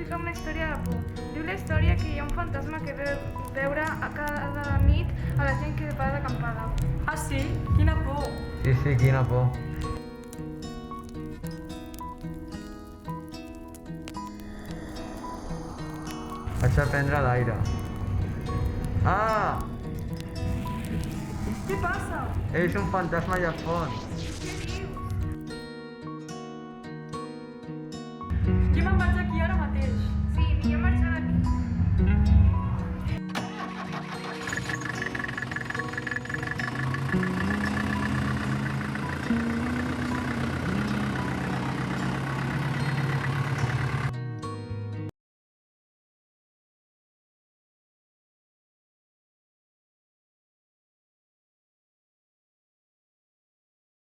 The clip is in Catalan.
explicar una història de por. Diu la història que hi ha un fantasma que ve veure a cada nit a la gent que va d'acampada. Ah, sí? Quina por! Sí, quina por. Vaig a prendre l'aire. Ah! Què passa? És un fantasma allà al fons. Què dius? Que me'n vaig aquí ara mateix. Sí, millor marxar d'aquí.